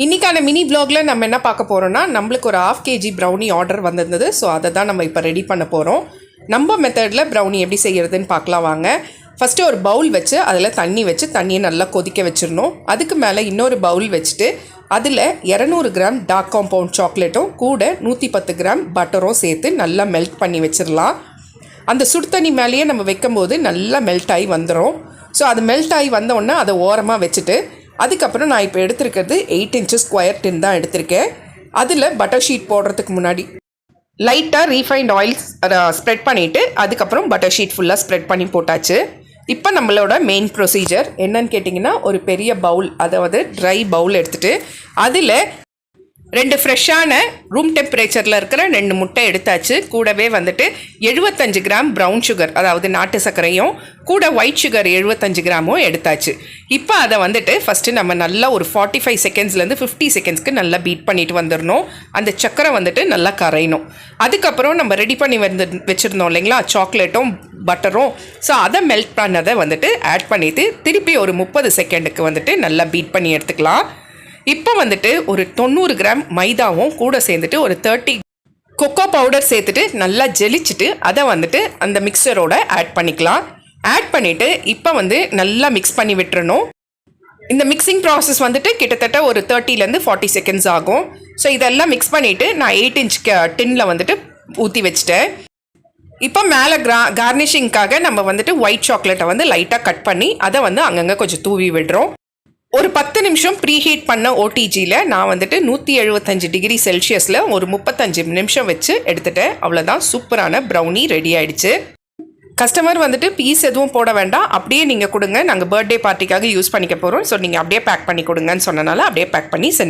இன்றைக்கான மினி வ்ளாகில் நம்ம என்ன பார்க்க போகிறோம்னா நம்மளுக்கு ஒரு 1/2 kg ப்ரௌனி ஆர்டர் வந்திருந்தது. ஸோ அதை தான் நம்ம இப்போ ரெடி பண்ண போகிறோம். நம்ம மெத்தடில் ப்ரௌனி எப்படி செய்கிறதுன்னு பார்க்கலாம் வாங்க. ஃபஸ்ட்டு ஒரு பவுல் வச்சு அதில் தண்ணி வச்சு தண்ணியை நல்லா கொதிக்க வச்சிடணும். அதுக்கு மேலே இன்னொரு பவுல் வச்சுட்டு அதில் 200 கிராம் டார்க் காம்பவுண்ட் சாக்லேட்டும் கூட 110 கிராம் பட்டரும் சேர்த்து நல்லா மெல்ட் பண்ணி வச்சிடலாம். அந்த சுடு தண்ணி மேலேயே நம்ம வைக்கும்போது நல்லா மெல்ட் ஆகி வந்துடும். ஸோ அது மெல்ட் ஆகி வந்தோடனே அதை ஓரமாக வச்சுட்டு அதுக்கப்புறம் நான் இப்போ எடுத்துருக்கிறது 8 inches ஸ்கொயர் டின் தான் எடுத்திருக்கேன். அதில் பட்டர் ஷீட் போடுறதுக்கு முன்னாடி லைட்டாக ரீஃபைண்ட் ஆயில் ஸ்ப்ரெட் பண்ணிவிட்டு அதுக்கப்புறம் பட்டர் ஷீட் ஃபுல்லாக ஸ்ப்ரெட் பண்ணி போட்டாச்சு. இப்போ நம்மளோட மெயின் ப்ரொசீஜர் என்னன்னு கேட்டிங்கன்னா, ஒரு பெரிய பவுல், அதாவது ட்ரை பவுல் எடுத்துகிட்டு அதில் 2 ஃப்ரெஷ்ஷான ரூம் டெம்பரேச்சரில் இருக்கிற 2 முட்டை எடுத்தாச்சு. கூடவே வந்துட்டு 75 கிராம் ப்ரௌன் சுகர், அதாவது நாட்டு சர்க்கரையும் கூட ஒயிட் சுகர் 75 கிராமும் எடுத்தாச்சு. இப்போ அதை வந்துட்டு ஃபஸ்ட்டு நம்ம நல்லா ஒரு 45 செகண்ட்ஸ்லேருந்து 50 செகண்ட்ஸ்க்கு நல்லா பீட் பண்ணிட்டு வந்துடணும். அந்த சர்க்கரை வந்துட்டு நல்லா கரையணும். அதுக்கப்புறம் நம்ம ரெடி பண்ணி வச்சுருந்தோம் இல்லைங்களா, சாக்லேட்டும் பட்டரும். ஸோ அதை மெல்ட் பண்ணதை வந்துட்டு ஆட் பண்ணிவிட்டு திருப்பி ஒரு 30 செகண்டுக்கு வந்துட்டு நல்லா பீட் பண்ணி எடுத்துக்கலாம். இப்போ வந்துட்டு ஒரு 90 கிராம் மைதாவும் கூட சேர்ந்துட்டு ஒரு 30 கொக்கோ பவுடர் சேர்த்துட்டு நல்லா ஜெலிச்சுட்டு அதை வந்துட்டு அந்த மிக்சரோட ஆட் பண்ணிக்கலாம். ஆட் பண்ணிவிட்டு இப்போ வந்து நல்லா மிக்ஸ் பண்ணி விட்டுறணும். இந்த மிக்சிங் ப்ராசஸ் வந்துட்டு கிட்டத்தட்ட ஒரு 30லேருந்து 40 செகண்ட்ஸ் ஆகும். ஸோ இதெல்லாம் மிக்ஸ் பண்ணிவிட்டு நான் 8 inch டின்னில் வந்துட்டு ஊற்றி வச்சுட்டேன். இப்போ மேலே கார்னிஷிங்காக நம்ம வந்துட்டு ஒயிட் சாக்லேட்டை வந்து லைட்டாக கட் பண்ணி அதை வந்து அங்கங்கே கொஞ்சம் தூவி விடுறோம். ஒரு 10 நிமிஷம் ப்ரீஹீட் பண்ண ஓடிஜியில் நான் வந்துட்டு 175 டிகிரி செல்சியஸில் ஒரு 35 நிமிஷம் வச்சு எடுத்துட்டேன். அவ்வளோதான், சூப்பரான ப்ரௌனி ரெடி ஆகிடுச்சு. கஸ்டமர் வந்துட்டு பீஸ் எதுவும் போட வேண்டாம், அப்படியே நீங்கள் கொடுங்க, நாங்கள் பர்த்டே பார்ட்டிக்காக யூஸ் பண்ணிக்க போகிறோம், ஸோ நீங்கள் அப்படியே பேக் பண்ணி கொடுங்கன்னு சொன்னனால அப்படியே பேக் பண்ணி சென்ட்